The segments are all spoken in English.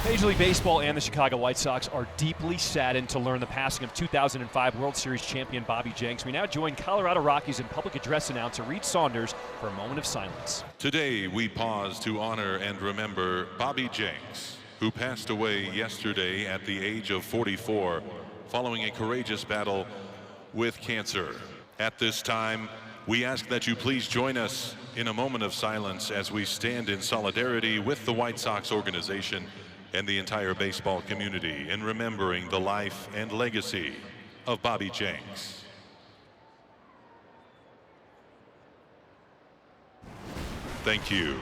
Major League Baseball and the Chicago White Sox are deeply saddened to learn the passing of 2005 World Series champion Bobby Jenks. We now join Colorado Rockies and public address announcer Reed Saunders for a moment of silence. Today we pause to honor and remember Bobby Jenks, who passed away yesterday at the age of 44 following a courageous battle with cancer. At this time, we ask that you please join us in a moment of silence as we stand in solidarity with the White Sox organization and the entire baseball community in remembering the life and legacy of Bobby Jenks. Thank you.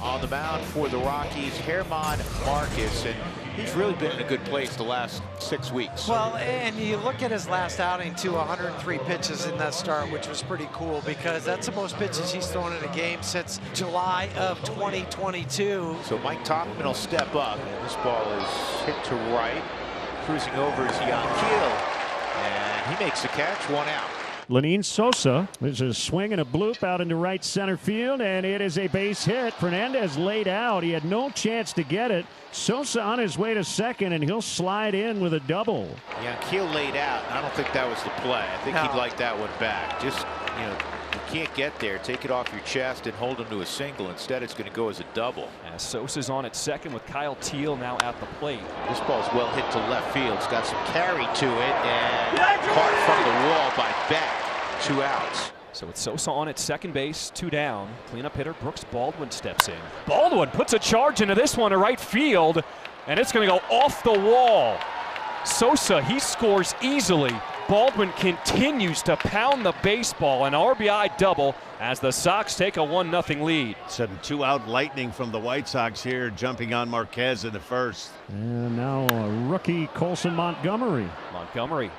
On the mound for the Rockies, Germán Márquez, and he's really been in a good place the last 6 weeks. Well, and you look at his last outing to 103 pitches in that start, which was pretty cool because that's the most pitches he's thrown in a game since July of 2022. So Mike Tauchman will step up, and this ball is hit to right. Cruising over is Yanquiel, and he makes the catch, 1 out. Lenyn Sosa, there's a swing and a bloop out into right center field, and it is a base hit. Fernandez laid out. He had no chance to get it. Sosa on his way to second, and he'll slide in with a double. Yanquiel laid out, and I don't think that was the play. I think he'd like that one back. Just, you know, you can't get there. Take it off your chest and hold him to a single. Instead, it's going to go as a double. As Sosa's on at second with Kyle Teel now at the plate. This ball's well hit to left field. It's got some carry to it, and caught from the wall by Beck. 2 outs. So with Sosa on at second base, 2 down. Cleanup hitter Brooks Baldwin steps in. Baldwin puts a charge into this one to right field, and it's going to go off the wall. Sosa, he scores easily. Baldwin continues to pound the baseball, an RBI double as the Sox take a 1-0 lead. Some 2-out lightning from the White Sox here, jumping on Márquez in the first. And now rookie Colson Montgomery. Montgomery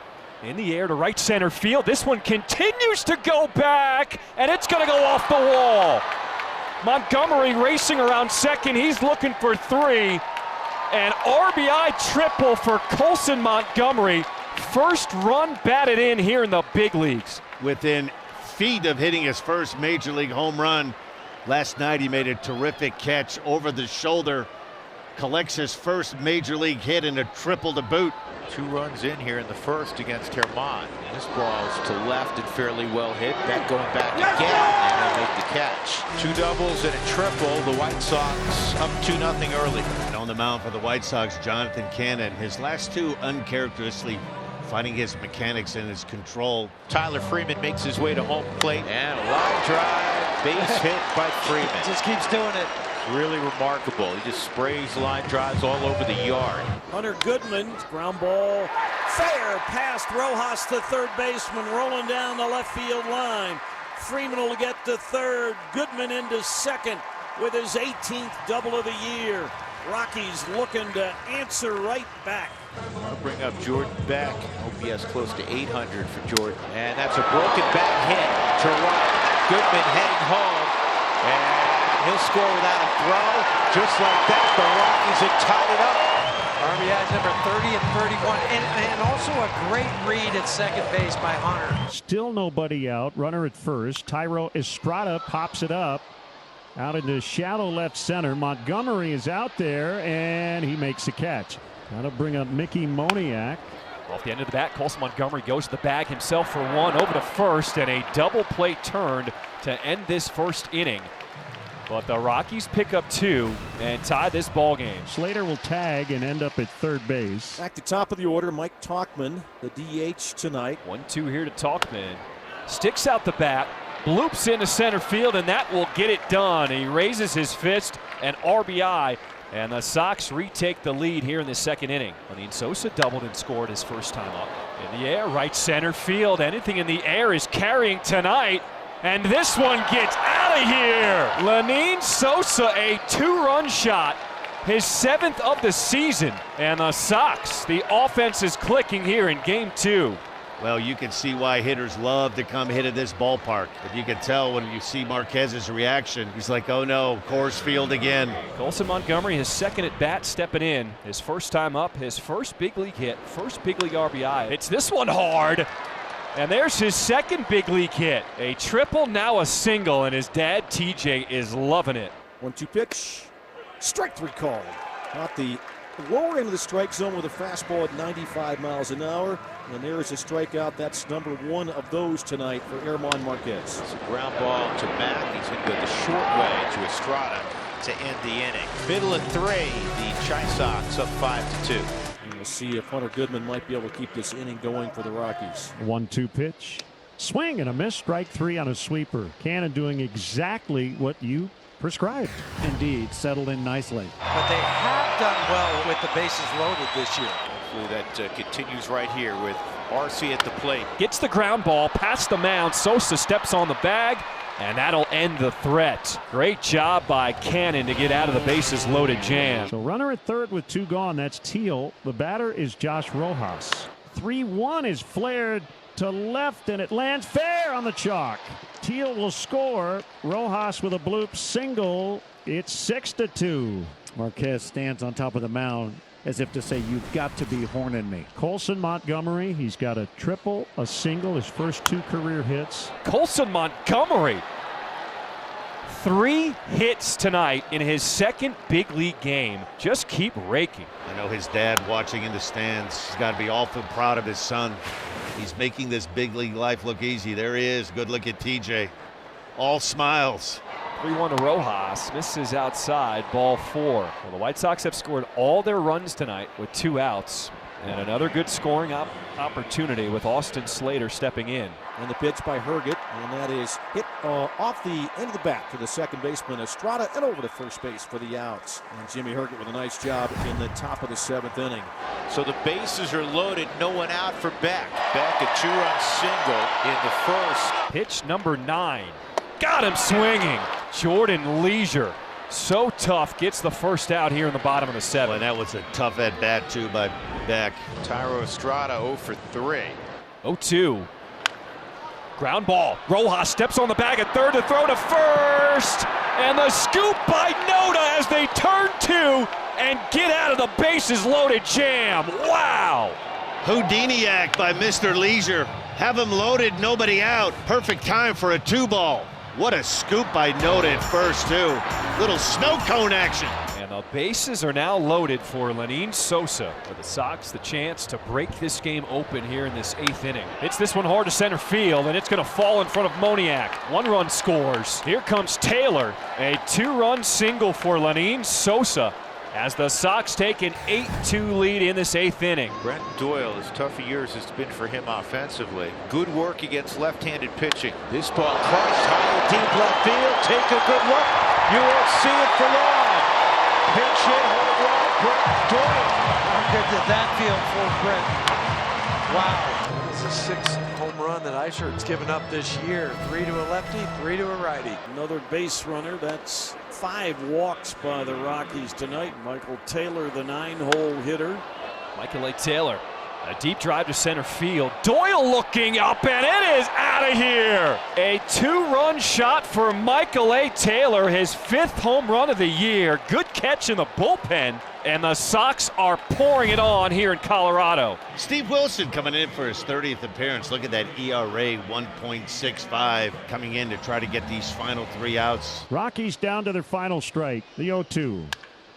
in the air to right center field. This one continues to go back, and it's going to go off the wall. Montgomery racing around second. He's looking for 3. An RBI triple for Colson Montgomery. First run batted in here in the big leagues. Within feet of hitting his first major league home run. Last night he made a terrific catch over the shoulder. Collects his first major league hit and a triple to boot. 2 runs in here in the first against Germán. This ball's to left and fairly well hit. Beck going back again, and they'll make the catch. 2 doubles and a triple. The White Sox up 2-0 early. And on the mound for the White Sox, Jonathan Cannon. His last 2 uncharacteristically finding his mechanics and his control. Tyler Freeman makes his way to home plate, and a line drive, base hit by Freeman. Just keeps doing it. Really remarkable. He just sprays line drives all over the yard. Hunter Goodman's ground ball fair past Rojas, the third baseman, rolling down the left field line. Freeman will get to third. Goodman into second with his 18th double of the year. Rockies looking to answer right back. I'll bring up Jordan Beck. OPS close to 800 for Jordan. And that's a broken back hit to right. Goodman heading home. And he'll score without a throw. Just like that, the Rockies have tied it up. RBIs number 30 and 31. And also a great read at second base by Hunter. Still nobody out. Runner at first. Thairo Estrada pops it up. Out into shallow left center. Montgomery is out there, and he makes the catch. That'll bring up Mickey Moniak. Off the end of the bat, Colson Montgomery goes to the bag himself for 1 over to first, and a double play turned to end this first inning. But the Rockies pick up 2 and tie this ball game. Slater will tag and end up at third base. Back to top of the order, Mike Tauchman, the DH tonight. 1-2 here to Tauchman. Sticks out the bat, bloops into center field, and that will get it done. He raises his fist, an RBI, and the Sox retake the lead here in the second inning. Lenyn Sosa doubled and scored his first time up. In the air, right center field. Anything in the air is carrying tonight. And this one gets out of here. Lenyn Sosa, a 2-run shot, his 7th of the season. And the Sox, the offense is clicking here in game 2. Well, you can see why hitters love to come hit at this ballpark. But you can tell when you see Márquez's reaction. He's like, oh no, Coors Field again. Colson Montgomery, his second at bat, stepping in. His first time up, his first big league hit, first big league RBI. It's this one hard. And there's his second big league hit. A triple, now a single, and his dad, TJ, is loving it. 1-2 pitch. Strike 3 called. Not the lower end of the strike zone with a fastball at 95 miles an hour. And there is a strikeout. That's number 1 of those tonight for Germán Márquez. It's a ground ball to Mack. He's going to go the short way to Estrada to end the inning. Middle of 3. The White Sox up 5-2. And we'll see if Hunter Goodman might be able to keep this inning going for the Rockies. 1-2 pitch. Swing and a miss. Strike 3 on a sweeper. Cannon doing exactly what you prescribed. Indeed, settled in nicely. But they have done well with the bases loaded this year. Hopefully that continues right here with RC at the plate. Gets the ground ball past the mound. Sosa steps on the bag, and that'll end the threat. Great job by Cannon to get out of the bases loaded jam. So runner at third with 2 gone. That's Teal. The batter is Josh Rojas. 3-1 is flared to left, and it lands fair on the chalk. Teal will score. Rojas with a bloop single. It's 6-2. Márquez stands on top of the mound as if to say, you've got to be horning me. Colson Montgomery, he's got a triple, a single, his first 2 career hits. Colson Montgomery, 3 hits tonight in his second big league game. Just keep raking. I know his dad watching in the stands. He's got to be awful proud of his son. He's making this big league life look easy. There he is. Good look at TJ. All smiles. 3-1 to Rojas, misses outside, ball 4. Well, the White Sox have scored all their runs tonight with 2 outs. And another good scoring opportunity with Austin Slater stepping in. And the pitch by Herget, and that is hit off the end of the bat to the second baseman Estrada and over to first base for the outs. And Jimmy Herget with a nice job in the top of the 7th inning. So the bases are loaded, no one out for Beck. Beck a 2-run single in the first. Pitch number 9. Got him swinging. Jordan Leisure, so tough, gets the first out here in the bottom of the 7th. And that was a tough at bat too by Beck. Thairo Estrada 0 for 3. 0-2. Ground ball. Rojas steps on the bag at third to throw to first. And the scoop by Noda as they turn 2 and get out of the bases loaded jam. Wow. Houdiniac by Mr. Leisure. Have him loaded, nobody out. Perfect time for a 2-ball. What a scoop by Noda at first, too. Little snow cone action. And the bases are now loaded for Lenyn Sosa. For the Sox, the chance to break this game open here in this 8th inning. Hits this one hard to center field, and it's going to fall in front of Moniak. 1 run scores. Here comes Taylor. A 2-run single for Lenyn Sosa as the Sox take an 8-2 lead in this 8th inning. Brent Doyle, as tough a year as it's been for him offensively. Good work against left-handed pitching. This ball crushed high deep left field. Take a good look. You won't see it for long. Pinch hit, home run, Brent Doyle. How good did that feel for Brent? Wow. It's the 6th home run that Eishert's given up this year. 3 to a lefty, 3 to a righty. Another base runner. That's 5 walks by the Rockies tonight. Michael Taylor, the 9-hole hitter. Michael A. Taylor, a deep drive to center field. Doyle looking up, and it is out of here. A 2-run shot for Michael A. Taylor, his 5th home run of the year. Good catch in the bullpen, and the Sox are pouring it on here in Colorado. Steve Wilson coming in for his 30th appearance. Look at that ERA, 1.65, coming in to try to get these final 3 outs. Rockies down to their final strike. The 0-2.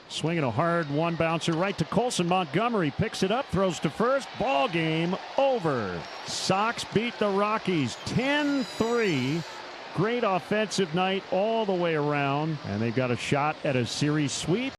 Swinging a hard 1-bouncer right to Colson Montgomery. Picks it up, throws to first. Ball game over. Sox beat the Rockies 10-3. Great offensive night all the way around. And they've got a shot at a series sweep.